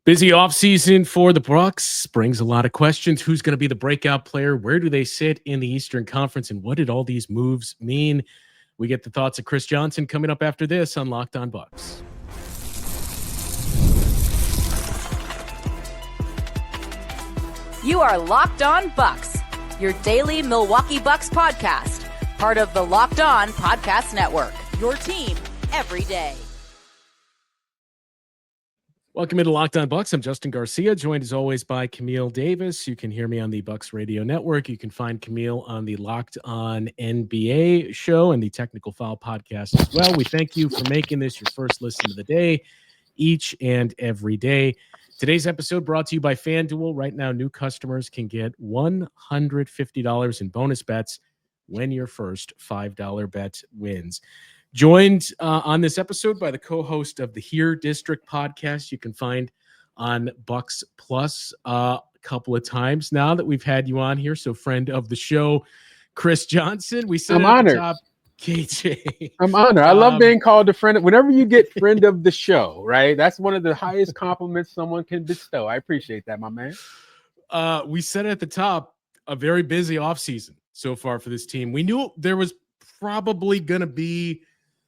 Busy offseason for the Bucks brings a lot of questions. Who's going to be the breakout player? Where do they sit in the Eastern Conference? And what did all these moves mean? We get the thoughts of Kris Johnson coming up after this on Locked On Bucks. You are Locked On Bucks, your daily Milwaukee Bucks podcast, part of the Locked On Podcast Network, your team every day. Welcome into Locked On Bucks. I'm Justin Garcia, joined as always by Camille Davis. You can hear me on the Bucks Radio Network. You can find Camille on the Locked On NBA show and the Technical Foul podcast as well. We thank you for making this your first listen of the day, each and every day. Today's episode brought to you by FanDuel. Right now, new customers can get $150 in bonus bets when your first $5 bet wins. Joined on this episode by the co-host of the Here District podcast you can find on Bucks Plus a couple of times now that we've had you on here. So friend of the show, Kris Johnson. We said I'm at honored. the top, KJ. I'm honored. I love being called a friend. Whenever you get friend of the show, right? That's one of the highest compliments someone can bestow. I appreciate that, my man. We said at the top, a very busy offseason so far for this team. We knew there was probably going to be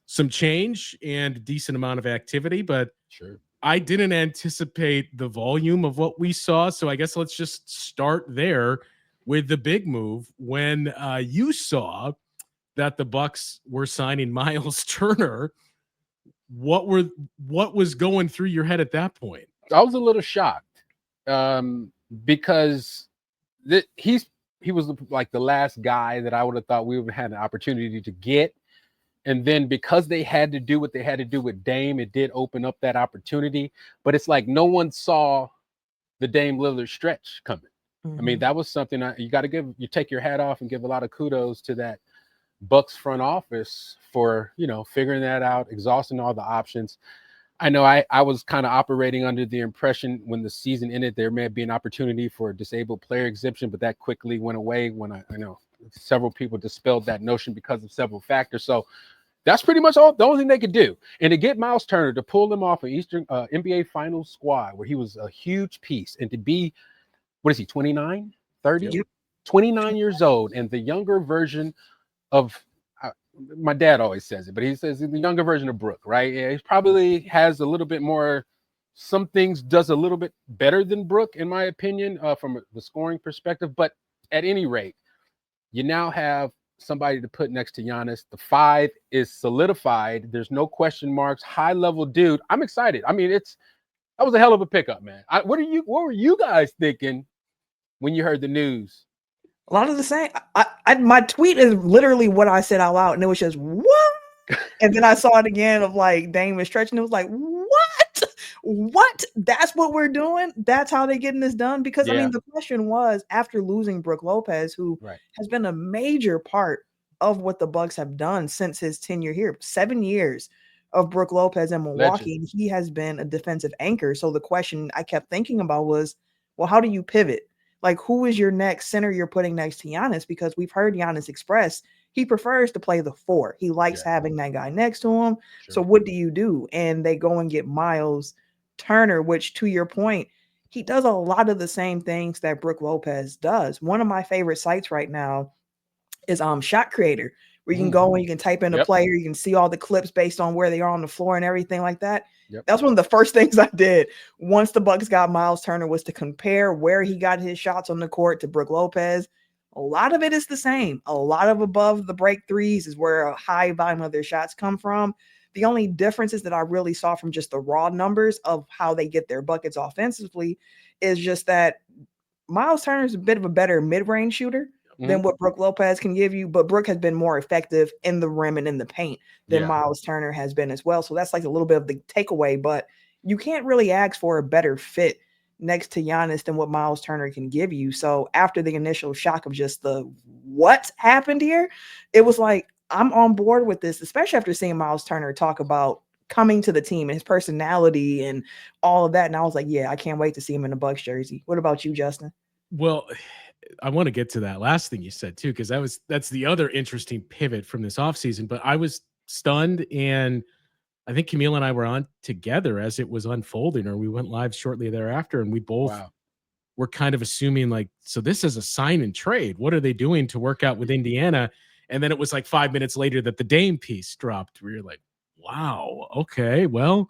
some change and a decent amount of activity, but sure, I didn't anticipate the volume of what we saw. So I guess let's just start there with the big move. When you saw that the Bucks were signing Myles Turner, what was going through your head at that point? I was a little shocked because he was like the last guy that I would have thought we would have had an opportunity to get. And then because they had to do what they had to do with Dame, it did open up that opportunity. But it's like no one saw the Dame Lillard stretch coming. Mm-hmm. I mean, that was something you got to you take your hat off and give a lot of kudos to that Bucks front office for, figuring that out, exhausting all the options. I know I was kind of operating under the impression when the season ended, there may be an opportunity for a disabled player exemption, but that quickly went away when I know several people dispelled that notion because of several factors. So that's pretty much the only thing they could do. And to get Myles Turner, to pull them off an Eastern NBA Finals squad where he was a huge piece, and to be, 29, 30, Yep. 29 years old, and the younger version of, my dad always says it, but he says the younger version of Brook, right? Yeah, he probably has a little bit more, some things does a little bit better than Brook, in my opinion, from the scoring perspective. But at any rate, you now have somebody to put next to Giannis. The 5 is solidified. There's no question marks. High level dude. I'm excited. I mean, that was a hell of a pickup, man. What were you guys thinking when you heard the news? A lot of the same. My tweet is literally what I said out loud, and it was just what? And then I saw it again of like Dame is stretching. It was like what? That's what we're doing. That's how they're getting this done. Because I mean, the question was after losing Brook Lopez, who has been a major part of what the Bucks have done since his tenure here, 7 years of Brook Lopez in Milwaukee, and he has been a defensive anchor. So the question I kept thinking about was, well, how do you pivot? Like, who is your next center you're putting next to Giannis? Because we've heard Giannis express he prefers to play the 4. He likes having that guy next to him. Sure. So what do you do? And they go and get Myles Turner, which, to your point, he does a lot of the same things that Brook Lopez does. One of my favorite sites right now is Shot Creator, where you can go and you can type in a player, you can see all the clips based on where they are on the floor and everything like that. That's one of the first things I did once the Bucks got Myles Turner, was to compare where he got his shots on the court to Brook Lopez. A lot of it is the same. A lot of above the break threes is where a high volume of their shots come from. The only differences that I really saw from just the raw numbers of how they get their buckets offensively is just that Myles Turner is a bit of a better mid-range shooter than what Brook Lopez can give you, but Brook has been more effective in the rim and in the paint than Myles Turner has been as well. So that's like a little bit of the takeaway, but you can't really ask for a better fit next to Giannis than what Myles Turner can give you. So after the initial shock of just the what happened here, it was like, I'm on board with this, especially after seeing Myles Turner talk about coming to the team and his personality and all of that. And I was like, yeah, I can't wait to see him in a Bucks jersey. What about you, Justin? Well, I want to get to that last thing you said too, because that's the other interesting pivot from this offseason. But I was stunned and I think Camille and I were on together as it was unfolding, or we went live shortly thereafter, and we both were kind of assuming like, so this is a sign and trade. What are they doing to work out with Indiana? And then it was like 5 minutes later that the Dame piece dropped. We were like, wow, okay, well,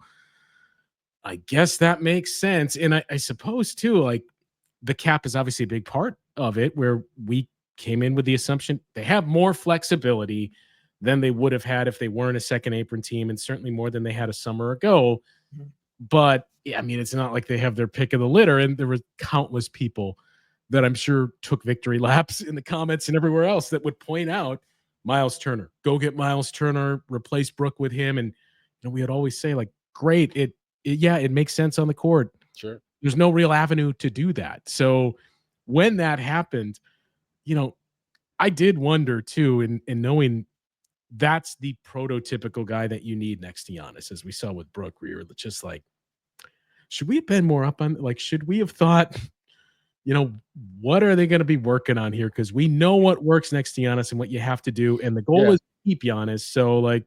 I guess that makes sense. And I suppose too, like the cap is obviously a big part of it, where we came in with the assumption they have more flexibility than they would have had if they weren't a second apron team, and certainly more than they had a summer ago. But yeah, I mean, it's not like they have their pick of the litter, and there were countless people that I'm sure took victory laps in the comments and everywhere else that would point out Myles Turner, go get Myles Turner, replace Brook with him. And we would always say like, great, it makes sense on the court. Sure. There's no real avenue to do that. So when that happened, I did wonder too, in knowing that's the prototypical guy that you need next to Giannis, as we saw with Brook, where you're just like, should we have been more up on, like, should we have thought, what are they going to be working on here? Because we know what works next to Giannis and what you have to do. And the goal is to keep Giannis. So like,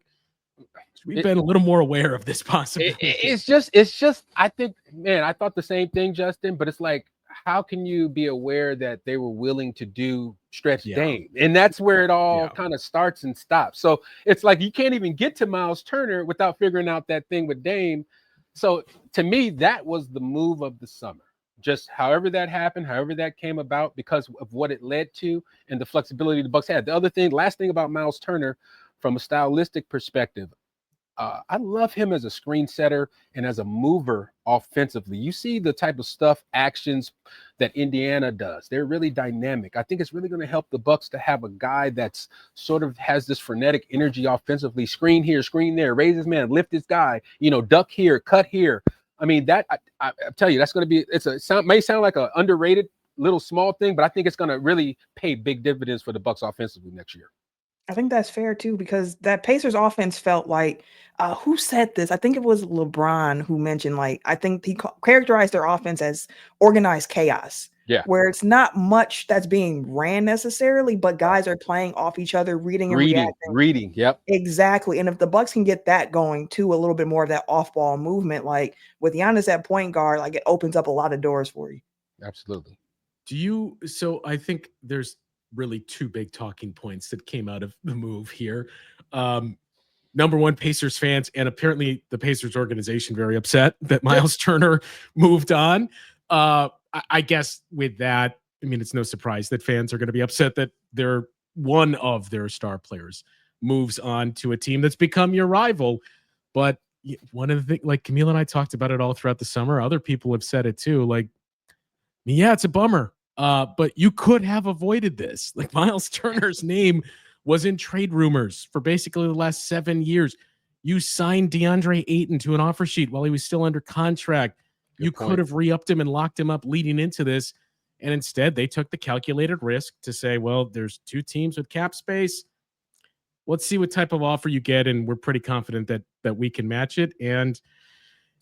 we've been a little more aware of this possibility. It's just, I think, man, I thought the same thing, Justin, but it's like, how can you be aware that they were willing to do stretch Dame? And that's where it all kind of starts and stops. So it's like you can't even get to Myles Turner without figuring out that thing with Dame. So to me, that was the move of the summer. Just however that happened, however that came about, because of what it led to and the flexibility the Bucks had. The last thing about Myles Turner from a stylistic perspective, I love him as a screen setter and as a mover offensively. You see the type of stuff, actions that Indiana does. They're really dynamic. I think it's really going to help the Bucks to have a guy that's sort of has this frenetic energy offensively. Screen here, screen there, raise his man, lift this guy, duck here, cut here. I mean, that I tell you, that's going to be. May sound like an underrated little small thing, but I think it's going to really pay big dividends for the Bucks offensively next year. I think that's fair too, because that Pacers offense felt like, who said this? I think it was LeBron who mentioned, like, I think he characterized their offense as organized chaos. Yeah. Where it's not much that's being ran necessarily, but guys are playing off each other, reading. Yep. Exactly. And if the Bucks can get that going too, a little bit more of that off-ball movement, like with Giannis at point guard, like it opens up a lot of doors for you. Absolutely. So I think there's really two big talking points that came out of the move here. Number one, Pacers fans, and apparently the Pacers organization, very upset that Myles Turner moved on. I guess with that, I mean, it's no surprise that fans are going to be upset that one of their star players moves on to a team that's become your rival. But one of the things, like Camille and I talked about it all throughout the summer, other people have said it too. Like, yeah, it's a bummer. But you could have avoided this. Like, Myles Turner's name was in trade rumors for basically the last 7 years. You signed DeAndre Ayton to an offer sheet while he was still under contract. You could have re-upped him and locked him up leading into this. And instead, they took the calculated risk to say, well, there's two teams with cap space. Let's see what type of offer you get. And we're pretty confident that we can match it. And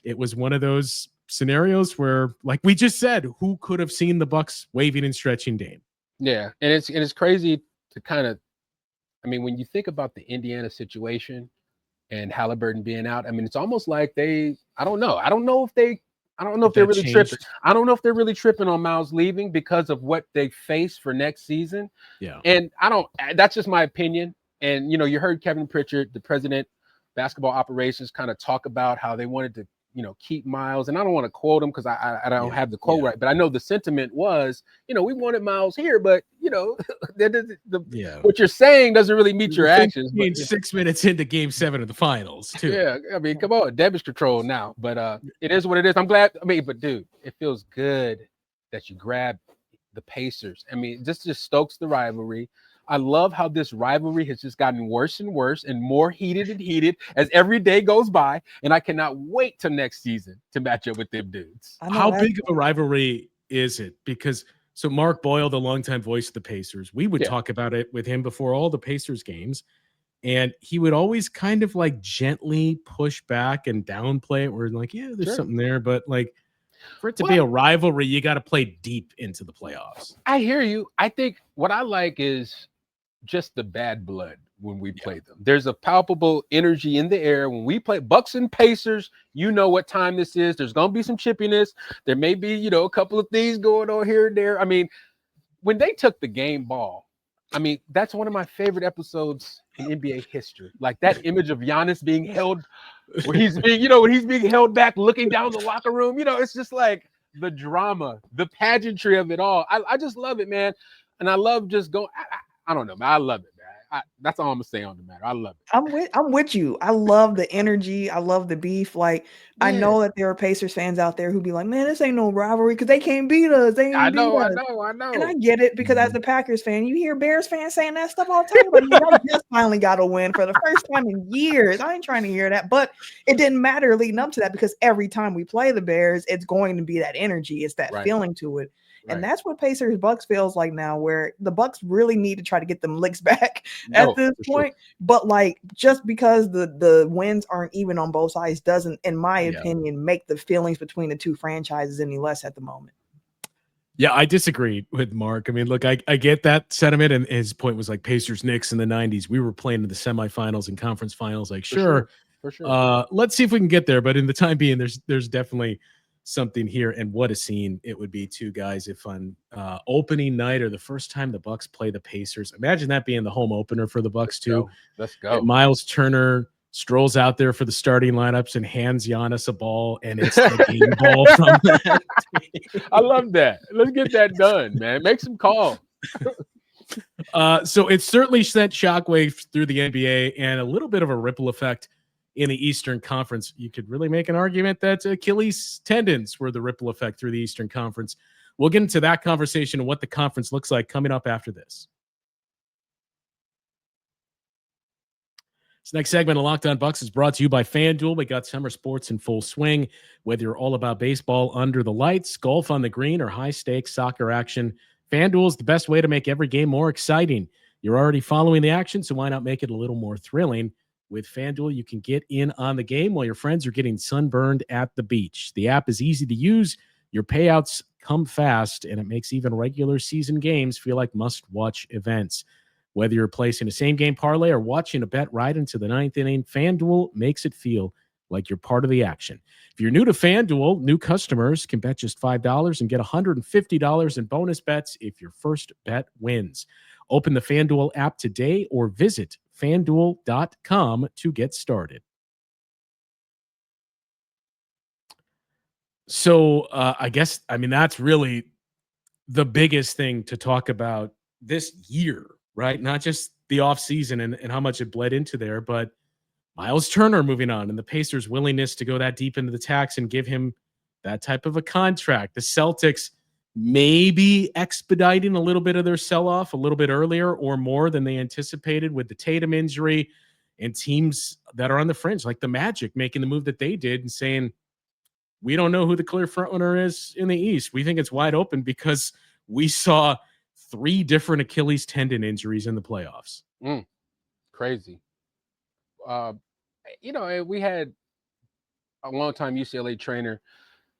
it was one of those scenarios where, like we just said, who could have seen the Bucks waving and stretching Dame? Yeah. And it's crazy to kind of, I mean, when you think about the Indiana situation and Halliburton being out, I mean, it's almost like I don't know if they're really tripping. I don't know if they're really tripping on Myles leaving because of what they face for next season. Yeah. And that's just my opinion. And, you heard Kevin Pritchard, the president, basketball operations, kind of talk about how they wanted to, keep Myles. And I don't want to quote him because I don't have the quote right, but I know the sentiment was, we wanted Myles here, but, what you're saying doesn't really meet your actions. But 6 minutes into Game 7 of the finals, too. Yeah, I mean, come on, damage control now. But it is what it is. I'm glad. I mean, but dude, it feels good that you grab the Pacers. I mean, this just stokes the rivalry. I love how this rivalry has just gotten worse and worse and more heated and heated as every day goes by. And I cannot wait till next season to match up with them dudes. How big of a rivalry is it? Because so Mark Boyle, the longtime voice of the Pacers, we would talk about it with him before all the Pacers games. And he would always kind of like gently push back and downplay it. We're like, yeah, there's something there. But like, for it to be a rivalry, you got to play deep into the playoffs. I hear you. I think what I like is just the bad blood when we play them. There's a palpable energy in the air when we play Bucks and Pacers. You know what time this is. There's going to be some chippiness. There may be, you know, a couple of things going on here and there. I mean, when they took the game ball, I mean, that's one of my favorite episodes in NBA history. Like that image of Giannis being held, where he's being, you know, when he's being held back, looking down the locker room. You know, it's just like the drama, the pageantry of it all. I just love it, man. And I love just going. I don't know, man. I love it, man. That's all I'm gonna say on the matter. I love it. I'm with you. I love the energy. I love the beef. Like I know that there are Pacers fans out there who be like, man, this ain't no rivalry because they can't beat us. They ain't beat us. I know. And I get it because as a Packers fan, you hear Bears fans saying that stuff all the time. But y'all just finally got a win for the first time in years. I ain't trying to hear that, but it didn't matter leading up to that because every time we play the Bears, it's going to be that energy. It's that feeling to it. And that's what Pacers Bucks feels like now, where the Bucks really need to try to get them licks back at this point. Sure. But like, just because the wins aren't even on both sides doesn't, in my opinion, make the feelings between the two franchises any less at the moment. Yeah, I disagree with Mark. I mean, look, I get that sentiment, and his point was like Pacers Knicks in the 90s. We were playing in the semifinals and conference finals. Like, For sure. Let's see if we can get there. But in the time being, there's definitely something here. And what a scene it would be too, guys, if on opening night or the first time the Bucks play the Pacers. Imagine that being the home opener for the Bucks too. Let's go. And Myles Turner strolls out there for the starting lineups and hands Giannis a ball, and it's the game ball from that. I love that. Let's get that done, man. Make some calls. So it's certainly sent shockwaves through the NBA and a little bit of a ripple effect in the Eastern Conference. You could really make an argument that Achilles tendons were the ripple effect through the Eastern Conference. We'll get into that conversation and what the conference looks like coming up after this. This next segment of Locked On Bucks is brought to you by FanDuel. We got summer sports in full swing. Whether you're all about baseball under the lights, golf on the green, or high-stakes soccer action, FanDuel is the best way to make every game more exciting. You're already following the action, so why not make it a little more thrilling? With FanDuel, you can get in on the game while your friends are getting sunburned at the beach. The app is easy to use. Your payouts come fast, and it makes even regular season games feel like must-watch events. Whether you're placing a same-game parlay or watching a bet right into the ninth inning, FanDuel makes it feel like you're part of the action. If you're new to FanDuel, new customers can bet just $5 and get $150 in bonus bets if your first bet wins. Open the FanDuel app today or visit FanDuel.com to get started. So I guess, I mean, that's really the biggest thing to talk about this year, right? Not just the offseason and how much it bled into there, but Myles Turner moving on and the Pacers' willingness to go that deep into the tax and give him that type of a contract. The Celtics maybe expediting a little bit of their sell-off a little bit earlier or more than they anticipated with the Tatum injury, and teams that are on the fringe, like the Magic, making the move that they did and saying, we don't know who the clear frontrunner is in the East. We think it's wide open because we saw 3 different Achilles tendon injuries in the playoffs. Crazy. You know, we had a long-time UCLA trainer,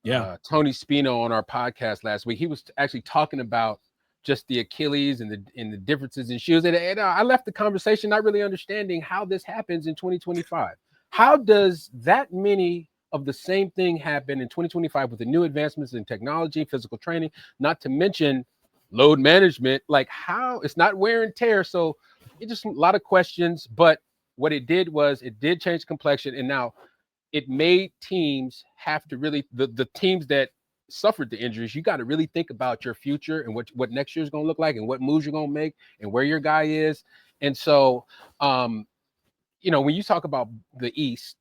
Tony Spino, on our podcast last week. He was actually talking about just the Achilles and the differences in shoes. And I left the conversation not really understanding how this happens in 2025. How does that many of the same thing happen in 2025 with the new advancements in technology, physical training, not to mention load management? Like, how it's not wear and tear. So it's just a lot of questions. But what it did was it did change complexion. And now it made teams have to really, the teams that suffered the injuries, you got to really think about your future and what next year is going to look like and what moves you're going to make and where your guy is. And so, you know, when you talk about the East,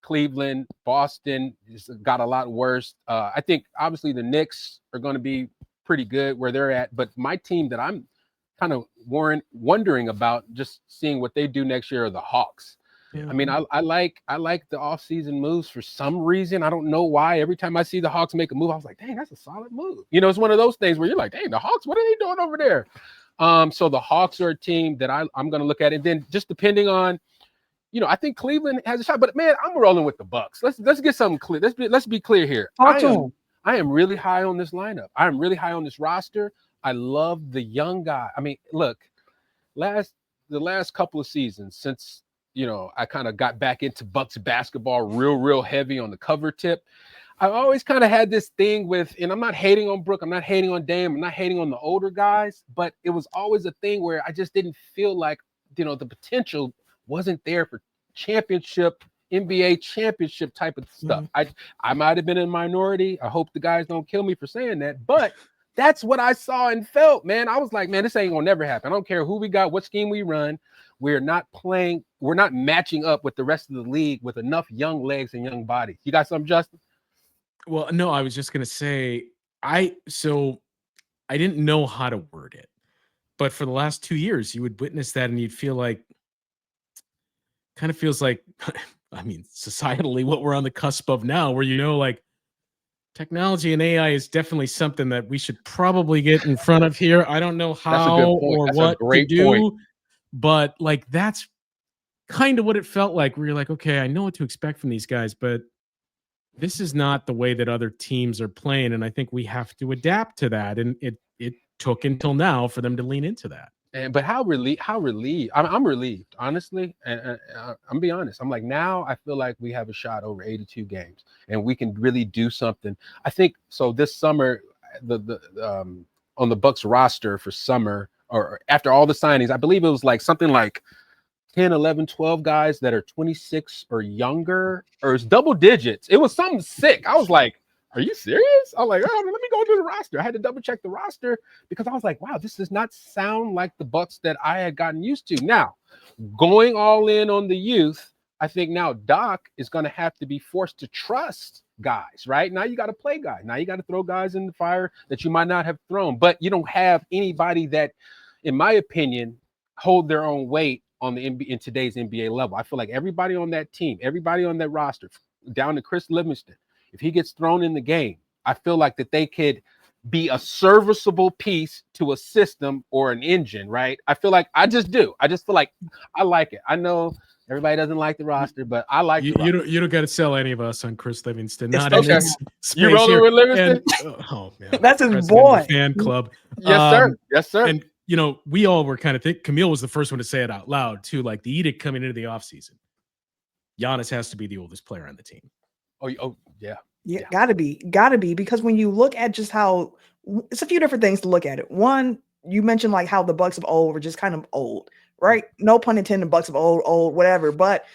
Cleveland, Boston got a lot worse. I think obviously the Knicks are going to be pretty good where they're at, but my team that I'm kind of wondering about just seeing what they do next year are the Hawks. Yeah. I mean, I like the offseason moves for some reason. I don't know why. Every time I see the Hawks make a move, I was like, dang, that's a solid move. You know, it's one of those things where you're like, dang, the Hawks, what are they doing over there? So the Hawks are a team that I'm going to look at. And then just depending on, you know, I think Cleveland has a shot. But, man, I'm rolling with the Bucks. Let's get something clear. Let's be clear here. I am really high on this lineup. I am really high on this roster. I love the young guy. I mean, look, the last couple of seasons since, you know, I kind of got back into Bucks basketball real heavy on the cover tip. I've always kind of had this thing with, and I'm not hating on Brooke, I'm not hating on Dame, I'm not hating on the older guys, but it was always a thing where I just didn't feel like, you know, the potential wasn't there for championship, NBA championship type of stuff. I might have been in a minority. I hope the guys don't kill me for saying that, but that's what I saw and felt, man. I was like, man, this ain't gonna never happen. I don't care who we got, what scheme we run. We're not matching up with the rest of the league with enough young legs and young bodies. You got something, Justin? Well, no, I was just going to say, I didn't know how to word it, but for the last 2 years, you would witness that and you'd feel like, kind of feels like, I mean, societally, what we're on the cusp of now, where, you know, like technology and AI is definitely something that we should probably get in front of here. I don't know how or what to do, but like, that's kind of what it felt like, where you're like, okay, I know what to expect from these guys, but this is not the way that other teams are playing. And I think we have to adapt to that. And it took until now for them to lean into that. But how relieved? I'm relieved, honestly. And I'm be honest. I'm like, now I feel like we have a shot over 82 games and we can really do something. I think so. This summer, on the Bucks roster for summer, or after all the signings, I believe it was like something like 10, 11, 12 guys that are 26 or younger, or it's double digits. It was something sick. I was like, are you serious? I was like, oh, let me go to the roster. I had to double check the roster because I was like, wow, this does not sound like the Bucks that I had gotten used to. Now, going all in on the youth, I think now Doc is going to have to be forced to trust guys, right? Now you got to play guys. Now you got to throw guys in the fire that you might not have thrown, but you don't have anybody that, in my opinion, hold their own weight on the NBA in today's NBA level. I feel like everybody on that team, everybody on that roster, down to Chris Livingston, if he gets thrown in the game, I feel like that they could be a serviceable piece to a system or an engine, right? I feel like I just feel like I like it. I know everybody doesn't like the roster, but I like you don't got to sell any of us on Chris Livingston. Not okay. In this You rolling with Livingston? Oh man, that's his boy. Fan club. Yes, sir. Yes, sir. And you know, we all were kind of Camille was the first one to say it out loud too. Like the edict coming into the offseason, Giannis has to be the oldest player on the team. Oh yeah. Yeah, gotta be, because when you look at just how it's a few different things to look at it. One, you mentioned like how the Bucks of old were just kind of old, right? No pun intended, Bucks of old, whatever. But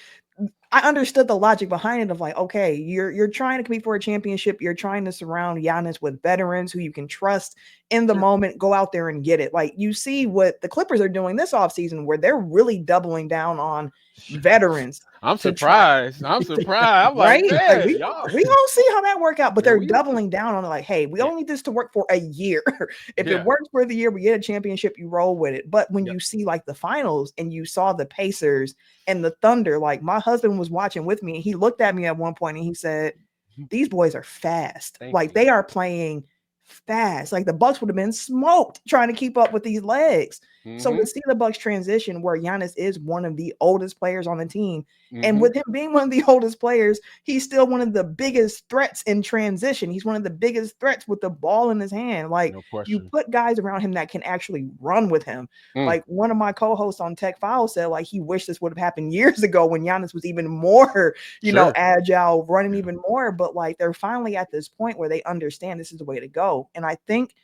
I understood the logic behind it of like, okay, you're trying to compete for a championship. You're trying to surround Giannis with veterans who you can trust in the moment, go out there and get it. Like you see what the Clippers are doing this offseason, where they're really doubling down on veterans. I'm surprised. I'm like, right? Man, like we gonna see how that work out, but they're doubling down on it. Like, hey, we only need this to work for a year. If it works for the year, we get a championship, you roll with it. But when you see like the finals and you saw the Pacers and the Thunder, like my husband was watching with me and he looked at me at one point and he said, these boys are fast. They are playing fast. Like the Bucks would have been smoked trying to keep up with these legs. So to see the Bucks transition where Giannis is one of the oldest players on the team, and with him being one of the oldest players, he's still one of the biggest threats in transition. He's one of the biggest threats with the ball in his hand. Like you put guys around him that can actually run with him. Like one of my co-hosts on Tech File said, like he wished this would have happened years ago when Giannis was even more, you know, agile, running even more. But like they're finally at this point where they understand this is the way to go. And I think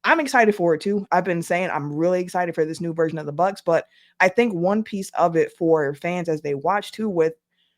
I'm excited for it too. I've been saying I'm really excited for this new version of the Bucks, but I think one piece of it for fans as they watch too with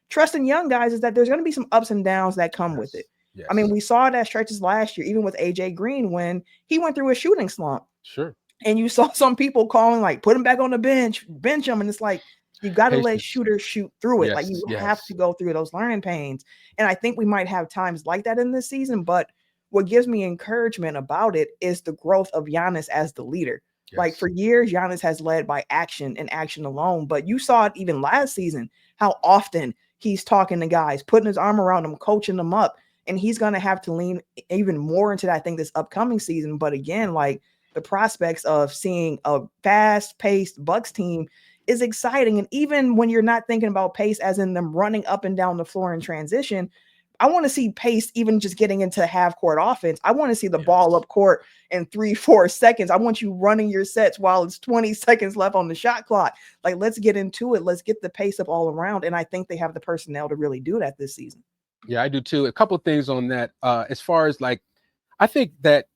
trusting young guys is that there's going to be some ups and downs that come with it. Yes. I mean, we saw that stretches last year, even with AJ Green when he went through a shooting slump. Sure. And you saw some people calling like, put him back on the bench him. And it's like, you got to let shooters shoot through it. Like you have to go through those learning pains. And I think we might have times like that in this season, but what gives me encouragement about it is the growth of Giannis as the leader. Yes. Like for years, Giannis has led by action and action alone. But you saw it even last season, how often he's talking to guys, putting his arm around them, coaching them up. And he's going to have to lean even more into that, I think, this upcoming season. But again, like the prospects of seeing a fast-paced Bucks team is exciting. And even when you're not thinking about pace as in them running up and down the floor in transition, I want to see pace, even just getting into half court offense. I want to see the ball up court in 3-4 seconds. I want you running your sets while it's 20 seconds left on the shot clock. Like, let's get into it. Let's get the pace up all around. And I think they have the personnel to really do that this season. Yeah, I do too. A couple of things on that. As far as like, I think that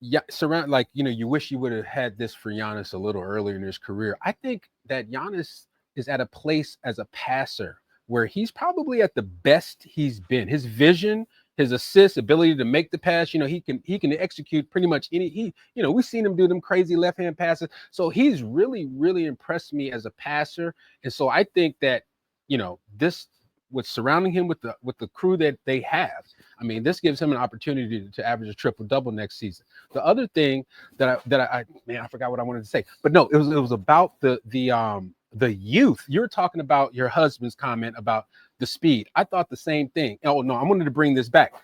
you wish you would have had this for Giannis a little earlier in his career. I think that Giannis is at a place as a passer where he's probably at the best he's been. His vision, his assist, ability to make the pass, he can execute pretty much any. We've seen him do them crazy left-hand passes. So he's really, really impressed me as a passer. And so I think that, this, with surrounding him with the crew that they have, I mean, this gives him an opportunity to average a triple-double next season. The other thing I forgot what I wanted to say, but no, it was about the youth. You're talking about your husband's comment about the speed. I thought the same thing. Oh no, I wanted to bring this back.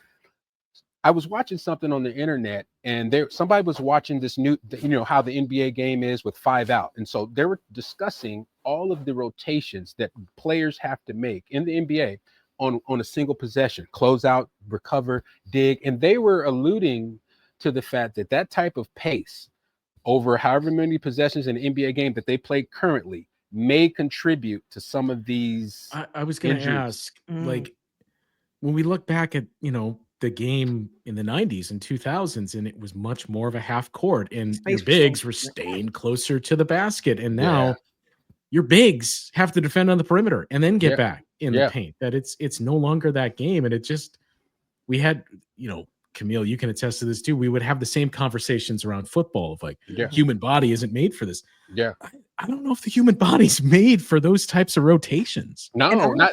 I was watching something on the internet, and somebody was watching this new, how the NBA game is with 5 out, and so they were discussing all of the rotations that players have to make in the NBA on a single possession: close out, recover, dig, and they were alluding to the fact that type of pace over however many possessions in the NBA game that they play currently may contribute to some of these. I was going to ask, like, when we look back at, the game in the 90s and 2000s, and it was much more of a half court, and your bigs were staying closer to the basket. And now your bigs have to defend on the perimeter and then get back in the paint. That it's no longer that game. And we had, Camille, you can attest to this too. We would have the same conversations around football of like, human body isn't made for this. Yeah. I don't know if the human body's made for those types of rotations. No, not.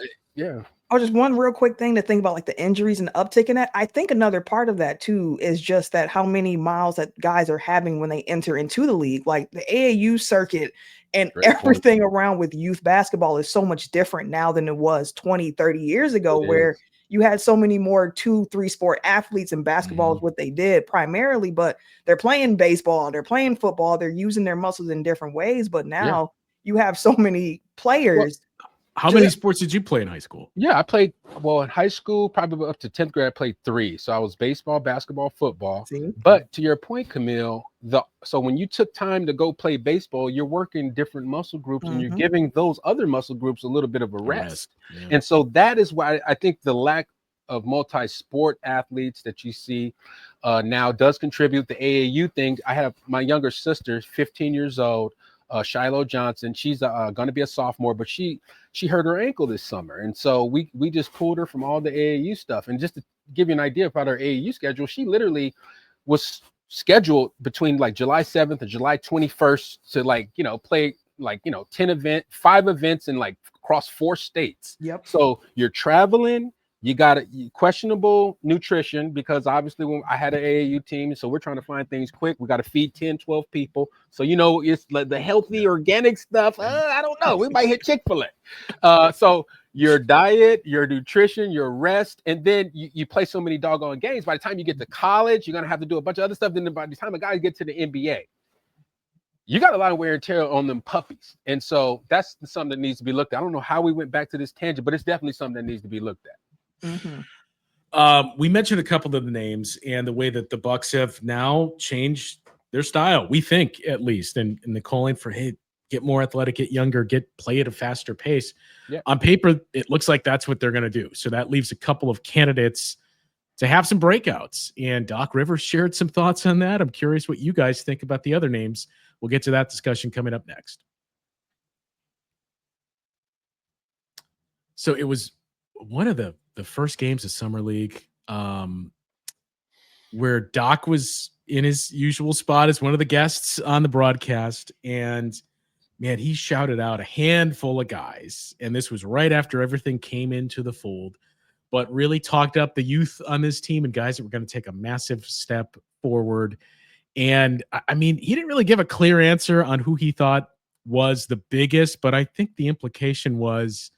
Oh, just one real quick thing to think about, like the injuries and the uptick in that. I think another part of that too is just that how many miles that guys are having when they enter into the league. Like the AAU circuit and everything around with youth basketball is so much different now than it was 20, 30 years ago, where you had so many more 2-3 sport athletes, and basketball is what they did primarily, but they're playing baseball, they're playing football, they're using their muscles in different ways. But now you have so many players. How many sports did you play in high school? Yeah, I played, in high school, probably up to 10th grade, I played 3. So I was baseball, basketball, football. But to your point, Camille, so when you took time to go play baseball, you're working different muscle groups and you're giving those other muscle groups a little bit of a rest. And so that is why I think the lack of multi-sport athletes that you see now does contribute. The AAU thing, I have my younger sister, 15 years old, Shiloh Johnson. She's going to be a sophomore, but she hurt her ankle this summer, and so we just pulled her from all the AAU stuff. And just to give you an idea about her AAU schedule, she literally was scheduled between like July 7th and July 21st to play 5 events and like across 4 states. So you're traveling. You got questionable nutrition, because obviously when I had an AAU team, so we're trying to find things quick. We got to feed 10, 12 people. So, it's like the healthy organic stuff. I don't know. We might hit Chick-fil-A. So your diet, your nutrition, your rest, and then you play so many doggone games. By the time you get to college, you're going to have to do a bunch of other stuff. Then by the time a guy gets to the NBA, you got a lot of wear and tear on them puppies. And so that's something that needs to be looked at. I don't know how we went back to this tangent, but it's definitely something that needs to be looked at. We mentioned a couple of the names and the way that the Bucks have now changed their style, we think, at least, and the calling for, hey, get more athletic, get younger, play at a faster pace. On paper, it looks like that's what they're going to do. So that leaves a couple of candidates to have some breakouts. And Doc Rivers shared some thoughts on that. I'm curious what you guys think about the other names. We'll get to that discussion coming up next. So it was one of the first games of Summer League where Doc was in his usual spot as one of the guests on the broadcast. And man, he shouted out a handful of guys. And this was right after everything came into the fold, but really talked up the youth on this team and guys that were going to take a massive step forward. And I mean, he didn't really give a clear answer on who he thought was the biggest, but I think the implication was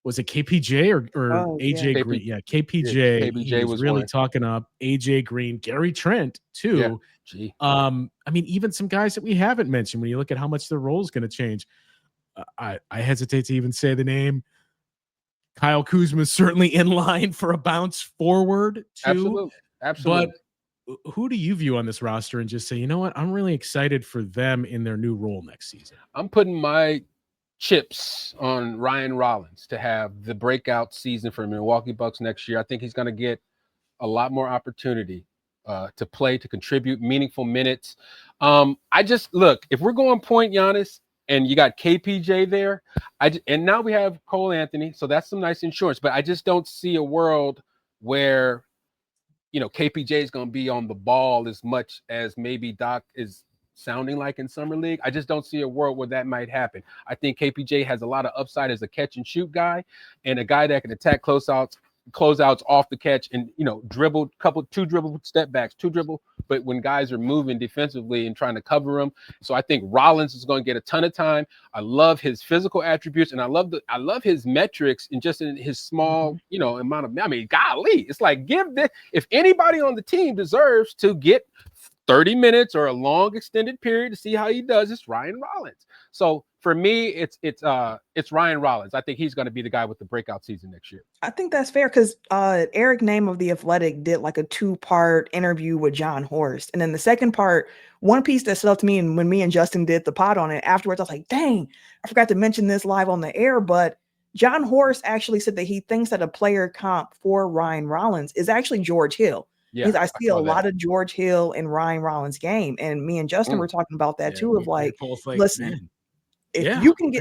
it KPJ or AJ Green? Yeah, KPJ. KPJ was really one. Talking up AJ Green, Gary Trent too. Yeah. I mean, even some guys that we haven't mentioned when you look at how much their role is going to change. I hesitate to even say the name Kyle Kuzma is certainly in line for a bounce forward too. Absolutely. But who do you view on this roster and just say, you know what, I'm really excited for them in their new role next season? I'm putting my chips on Ryan Rollins to have the breakout season for Milwaukee Bucks next year. I think he's going to get a lot more opportunity to play, to contribute meaningful minutes. I just look, if we're going point Giannis and you got KPJ there, and now we have Cole Anthony, so that's some nice insurance. But I just don't see a world where, you know, KPJ is going to be on the ball as much as maybe Doc is sounding like in summer league. I just don't see a world where that might happen. I think KPJ has a lot of upside as a catch and shoot guy, and a guy that can attack closeouts off the catch, and, you know, two dribble step backs, but when guys are moving defensively and trying to cover them. So I think Rollins is going to get a ton of time. I love his physical attributes, and I love his metrics, and just in his small, you know, amount of, I mean, golly, it's like, if anybody on the team deserves to get 30 minutes or a long extended period to see how he does, it's Ryan Rollins. So for me, it's Ryan Rollins. I think he's going to be the guy with the breakout season next year. I think that's fair because Eric Name of The Athletic did like a 2-part interview with John Horst. And then the second part, one piece that stood out to me, and when me and Justin did the pod on it afterwards, I was like, dang, I forgot to mention this live on the air, but John Horst actually said that he thinks that a player comp for Ryan Rollins is actually George Hill. Yeah, I see a lot of George Hill in Ryan Rollins' game. And me and Justin were talking about that too, of like, listen, man, if you can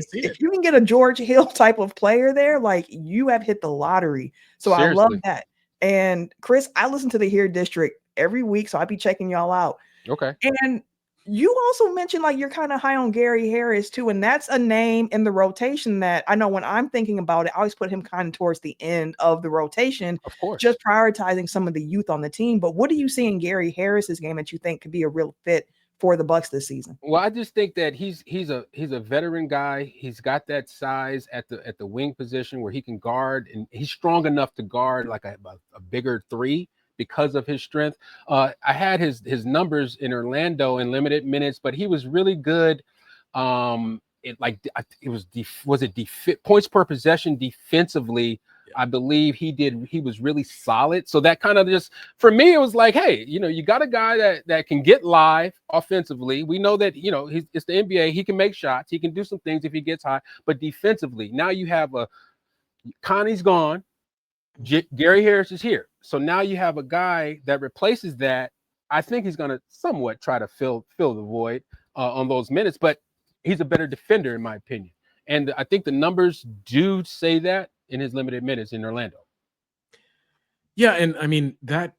get a George Hill type of player there, like, you have hit the lottery. So seriously, I love that. And Kris, I listen to the Here District every week, so I be checking y'all out. Okay. And you also mentioned like you're kind of high on Gary Harris too, and that's a name in the rotation that I know when I'm thinking about it, I always put him kind of towards the end of the rotation, of course, just prioritizing some of the youth on the team. But what do you see in Gary Harris's game that you think could be a real fit for the Bucks this season? Well, I just think that he's a veteran guy. He's got that size at the wing position where he can guard, and he's strong enough to guard like a bigger three because of his strength. I had his numbers in Orlando in limited minutes, but he was really good. Points per possession defensively. I believe he was really solid. So that kind of just, for me, it was like, hey, you know, you got a guy that can get live offensively. We know that, you know, it's the NBA. He can make shots. He can do some things if he gets high. But defensively, now you have Connie's gone. Gary Harris is here. So now you have a guy that replaces that. I think he's going to somewhat try to fill the void on those minutes, but he's a better defender in my opinion. And I think the numbers do say that in his limited minutes in Orlando. Yeah, and I mean, that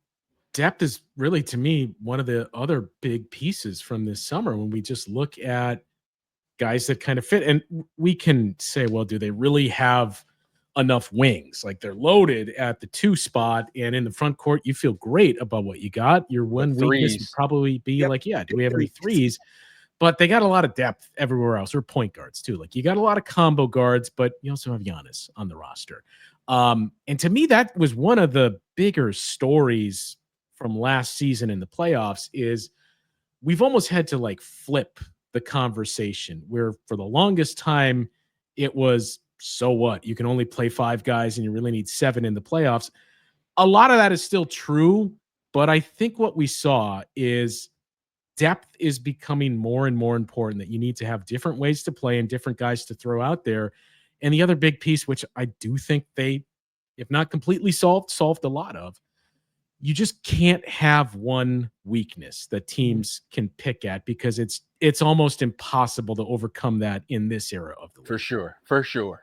depth is really, to me, one of the other big pieces from this summer when we just look at guys that kind of fit. And we can say, well, do they really have enough wings? Like, they're loaded at the 2 spot, and in the front court, you feel great about what you got. Your one weakness would probably be like, yeah, do we have any threes? But they got a lot of depth everywhere else, or point guards too. Like, you got a lot of combo guards, but you also have Giannis on the roster. And to me, that was one of the bigger stories from last season in the playoffs, is we've almost had to like flip the conversation, where for the longest time it was, so what? You can only play 5 guys and you really need 7 in the playoffs. A lot of that is still true, but I think what we saw is depth is becoming more and more important, that you need to have different ways to play and different guys to throw out there. And the other big piece, which I do think they, if not completely solved a lot of, you just can't have one weakness that teams can pick at, because it's almost impossible to overcome that in this era of the league. For sure.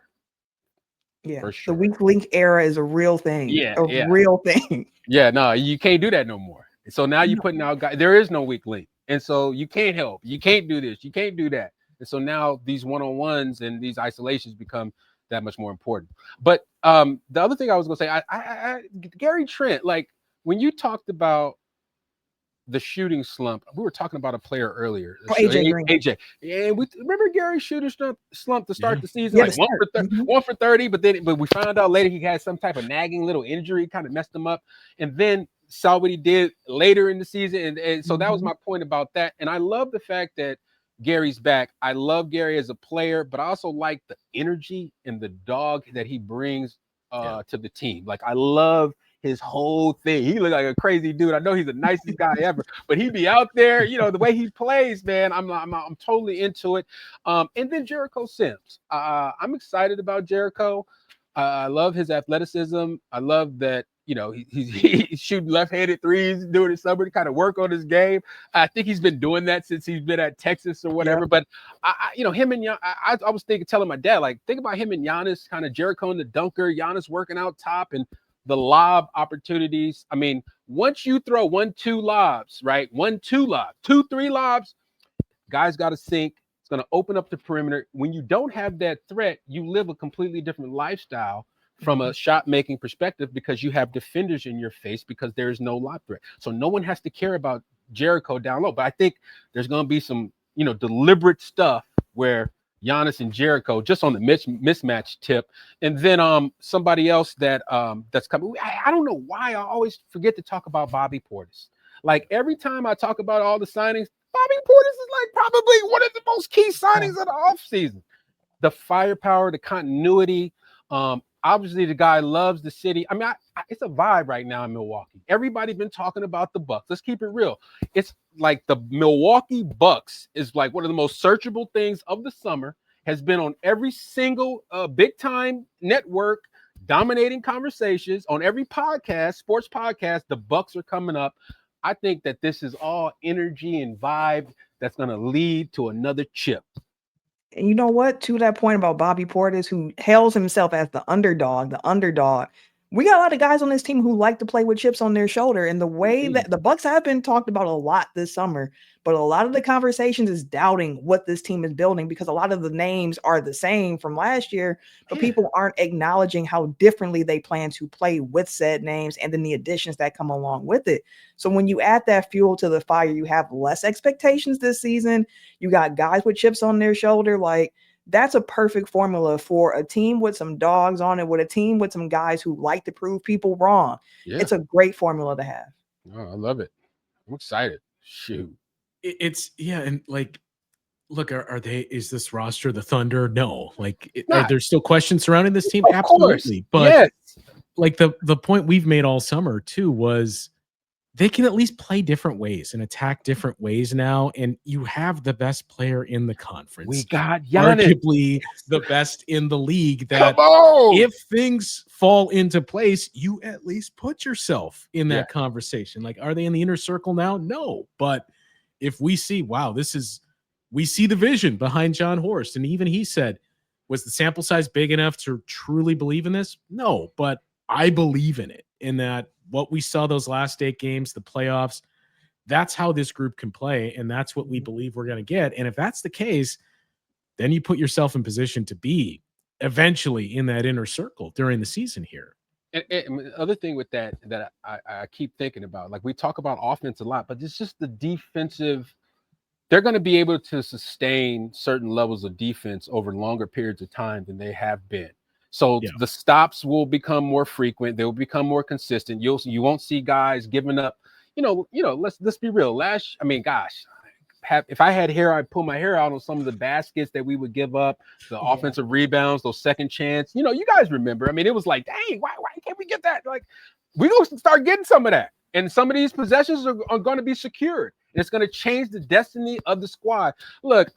Yeah, the weak link era is a real thing. Real thing. Yeah, no, you can't do that no more. So now you're putting out guys. There is no weak link, and so you can't help. You can't do this. You can't do that. And so now these one-on-ones and these isolations become that much more important. But the other thing I was going to say, I Gary Trent, like when you talked about the shooting slump, we were talking about a player earlier. AJ. And we remember Gary's shooting slump to start the season, like 1 for 30, but we found out later he had some type of nagging little injury, kind of messed him up. And then saw what he did later in the season. And so that was my point about that. And I love the fact that Gary's back. I love Gary as a player, but I also like the energy and the dog that he brings to the team. Like, I love his whole thing. He looked like a crazy dude. I know he's the nicest guy ever, but he be out there, the way he plays, man. I'm totally into it. And then Jericho Sims. I'm excited about Jericho. I love his athleticism. I love that, he's shooting left-handed threes, doing it summer to kind of work on his game. I think he's been doing that since he's been at Texas or whatever. Yeah. But him and I was telling my dad, like, think about him and Giannis, kind of Jericho and the dunker, Giannis working out top, and the lob opportunities. I mean, once you throw 1-2 lobs, right? 1-2 lobs, 2-3 lobs, guys got to sink. It's going to open up the perimeter. When you don't have that threat, you live a completely different lifestyle from a shot making perspective, because you have defenders in your face, because there's no lob threat. So no one has to care about Jericho down low. But I think there's going to be some, deliberate stuff where Giannis and Jericho just on the mismatch tip. And then somebody else that's coming. I don't know why I always forget to talk about Bobby Portis. Like, every time I talk about all the signings, Bobby Portis is like probably one of the most key signings of the offseason. The firepower, the continuity. Obviously, the guy loves the city. I mean, it's a vibe right now in Milwaukee. Everybody's been talking about the Bucks. Let's keep it real. It's like the Milwaukee Bucks is like one of the most searchable things of the summer, has been on every single big-time network, dominating conversations on every podcast, sports podcast. The Bucks are coming up. I think that this is all energy and vibe that's going to lead to another chip. And you know what? To that point about Bobby Portis, who hails himself as the underdog, we got a lot of guys on this team who like to play with chips on their shoulder. And the way that the Bucks have been talked about a lot this summer, but a lot of the conversations is doubting what this team is building, because a lot of the names are the same from last year, but people aren't acknowledging how differently they plan to play with said names and then the additions that come along with it. So when you add that fuel to the fire, you have less expectations this season. You got guys with chips on their shoulder. Like, that's a perfect formula for a team with some dogs on it, with a team with some guys who like to prove people wrong. Yeah. It's a great formula to have. Oh, I love it. I'm excited. Shoot. And like, look, is this roster the Thunder? No. Like, are there still questions surrounding this team? Of Absolutely. Course. But yes. Like the point we've made all summer too was they can at least play different ways and attack different ways now. And you have the best player in the conference. We got Giannis. Arguably the best in the league, that if things fall into place, you at least put yourself in that conversation. Like, are they in the inner circle now? No. But if we see, we see the vision behind John Horst. And even he said, was the sample size big enough to truly believe in this? No, but I believe in it, in that what we saw those last 8 games, the playoffs, that's how this group can play. And that's what we believe we're going to get. And if that's the case, then you put yourself in position to be eventually in that inner circle during the season here. And the other thing with that I keep thinking about, like, we talk about offense a lot, but it's just the defensive. They're going to be able to sustain certain levels of defense over longer periods of time than they have been. So the stops will become more frequent. They will become more consistent. You won't see guys giving up. Let's be real. If I had hair, I'd pull my hair out on some of the baskets that we would give up, the offensive rebounds, those second chance. You guys remember. I mean, it was like, dang, why can't we get that? Like, we're going to start getting some of that. And some of these possessions are going to be secured. And it's going to change the destiny of the squad. Look,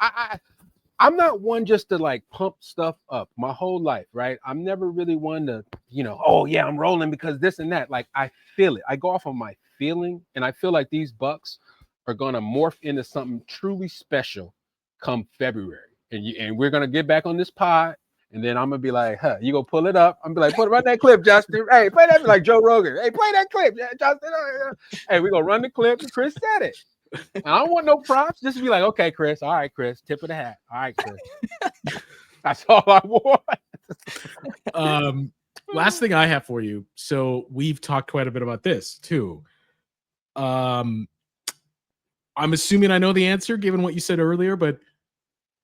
I'm not one just to like pump stuff up my whole life, right? I'm never really one to, I'm rolling because this and that. Like, I feel it. I go off on my feeling, and I feel like these Bucks are going to morph into something truly special come February. And we're going to get back on this pod, and then I'm going to be like, you go pull it up. I'm going to be like, run that clip, Justin. Hey, play that like Joe Rogan. Hey, play that clip, Justin. Hey, we're going to run the clip. Chris said it. And I don't want no props. Just be like, okay, Chris. All right, Chris. Tip of the hat. All right, Chris. That's all I want. Last thing I have for you. So we've talked quite a bit about this too. I'm assuming I know the answer given what you said earlier, but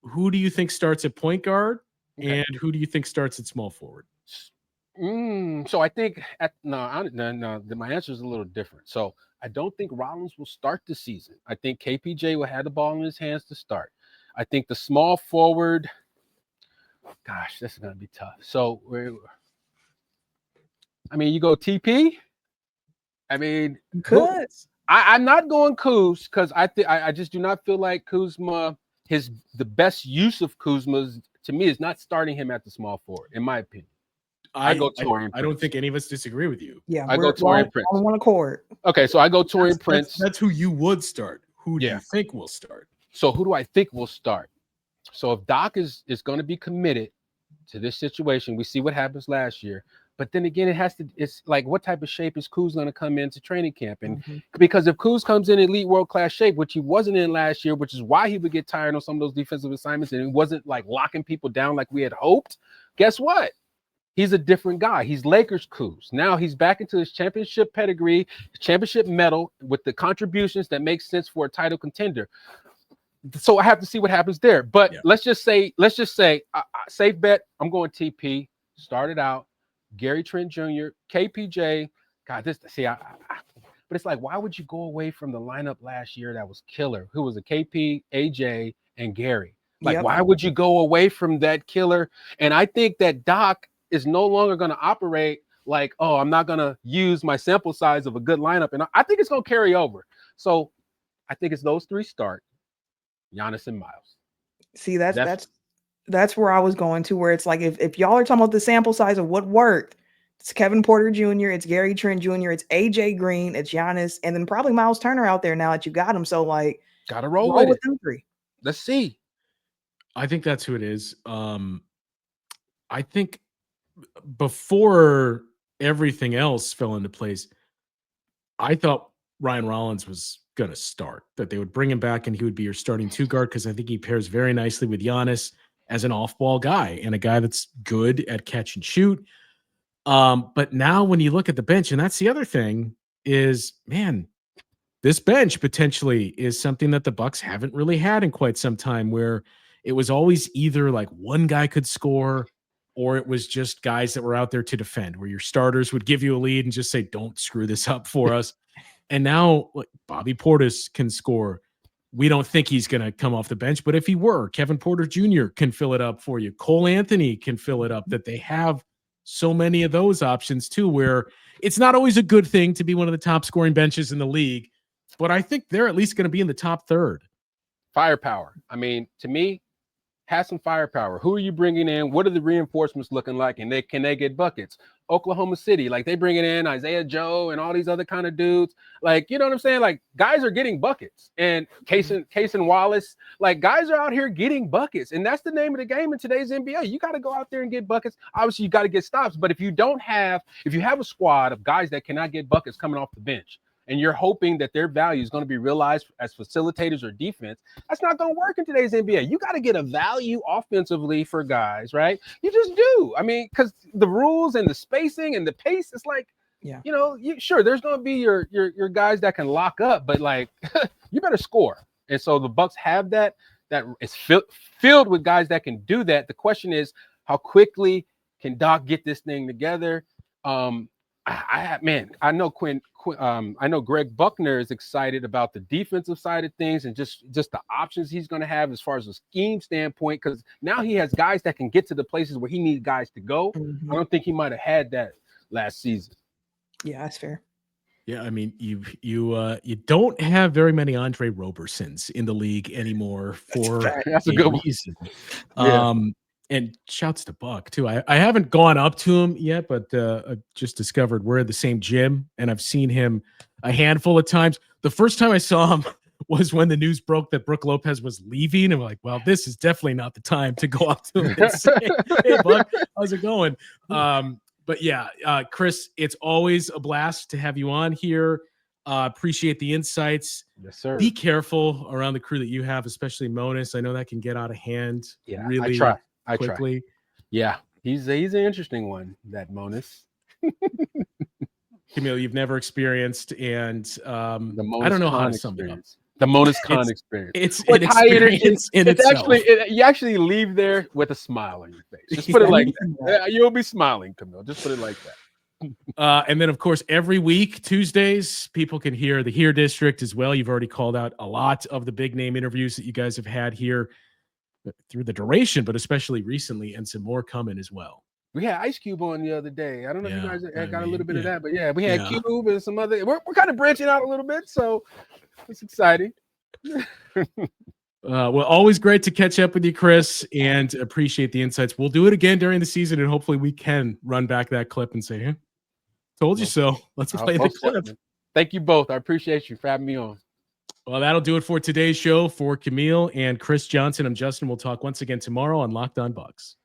who do you think starts at point guard, and who do you think starts at small forward? So I think my answer is a little different. So I don't think Rollins will start the season. I think KPJ will have the ball in his hands to start. I think the small forward, gosh, this is going to be tough. So I mean, you go TP. I mean, Could. I'm not going Kuz because I just do not feel like Kuzma, the best use of Kuzma to me is not starting him at the small forward, in my opinion. I go Torian Prince. I don't think any of us disagree with you. Yeah, I go Torian Prince. On one accord. Okay, so I go Torian Prince. That's who you would start. Who do you think will start? So who do I think will start? So if Doc is going to be committed to this situation, we see what happens last year. But then again, it's like, what type of shape is Kuz going to come into training camp? And because if Kuz comes in elite world-class shape, which he wasn't in last year, which is why he would get tired on some of those defensive assignments, and it wasn't like locking people down like we had hoped, guess what? He's a different guy. He's Lakers Kuz. Now he's back into his championship pedigree, championship medal with the contributions that make sense for a title contender. So I have to see what happens there. But let's just say, safe bet, I'm going TP. Started out. Gary Trent Jr., KPJ. God, but it's like, why would you go away from the lineup last year that was killer? Who was a KP, AJ, and Gary? Like, why would you go away from that killer? And I think that Doc is no longer going to operate like, oh, I'm not going to use my sample size of a good lineup. And I think it's going to carry over. So I think it's those three start, Giannis and Myles. See, that's where I was going to, where it's like, if y'all are talking about the sample size of what worked, it's Kevin Porter Jr., it's Gary Trent Jr., it's AJ Green, it's Giannis, and then probably Myles Turner out there now that you got him. So like, gotta roll with them three. Let's see. I think that's who it is. I think before everything else fell into place, I thought Ryan Rollins was going to start, that they would bring him back and he would be your starting two guard, because I think he pairs very nicely with Giannis as an off-ball guy and a guy that's good at catch and shoot. But now when you look at the bench, and that's the other thing is, man, this bench potentially is something that the Bucks haven't really had in quite some time, where it was always either like one guy could score or it was just guys that were out there to defend, where your starters would give you a lead and just say, don't screw this up for us. And now like, Bobby Portis can score. We don't think he's going to come off the bench, but if he were, Kevin Porter Jr. can fill it up for you. Cole Anthony can fill it up. That they have so many of those options too, where it's not always a good thing to be one of the top scoring benches in the league, but I think they're at least going to be in the top third. Firepower. I mean, to me, have some firepower. Who are you bringing in? What are the reinforcements looking like? And can they get buckets? Oklahoma City, like they bringing in Isaiah Joe and all these other kind of dudes. Like, you know what I'm saying? Like guys are getting buckets. And Case and Wallace, like guys are out here getting buckets. And that's the name of the game in today's NBA. You got to go out there and get buckets. Obviously, you got to get stops. But if you have a squad of guys that cannot get buckets coming off the bench, and you're hoping that their value is going to be realized as facilitators or defense, that's not going to work in today's NBA. You got to get a value offensively for guys, right? You just do. I mean, because the rules and the spacing and the pace, it's like, you know, there's going to be your guys that can lock up, but like, you better score. And so the Bucks have that is filled with guys that can do that. The question is, how quickly can Doc get this thing together? I know Greg Buckner is excited about the defensive side of things and just the options he's going to have as far as a scheme standpoint, because now he has guys that can get to the places where he needs guys to go. I don't think he might have had that last season. Yeah, that's fair. Yeah, I mean, you don't have very many Andre Robersons in the league anymore for that's a good reason. And shouts to Buck too. I haven't gone up to him yet, but I just discovered we're at the same gym, and I've seen him a handful of times. The first time I saw him was when the news broke that Brook Lopez was leaving, and we're like, well, this is definitely not the time to go up to him and say, hey, Buck, how's it going? But yeah, Kris, it's always a blast to have you on here. Appreciate the insights. Yes, sir. Be careful around the crew that you have, especially Monis. I know that can get out of hand. Yeah, really I quickly. try. Yeah, he's an interesting one, that Monis. Camille, you've never experienced, and I don't know how to sum it up. The Monis Con experience. It's an experience in itself. You actually leave there with a smile on your face. Just put it like that. You'll be smiling, Camille. Just put it like that. And then, of course, every week, Tuesdays, people can hear the Here District as well. You've already called out a lot of the big name interviews that you guys have had here through the duration, but especially recently, and some more coming as well. We had Ice Cube on the other day. I don't know if you guys got a little bit of that, but yeah, we had Cube and some other. We're kind of branching out a little bit, so it's exciting. Well, always great to catch up with you, Kris, and appreciate the insights. We'll do it again during the season, and hopefully we can run back that clip and say, "Hey, told you so." Let's play the clip. Thank you both. I appreciate you for having me on. Well, that'll do it for today's show. For Camille and Kris Johnson, I'm Justin. We'll talk once again tomorrow on Locked On Bucks.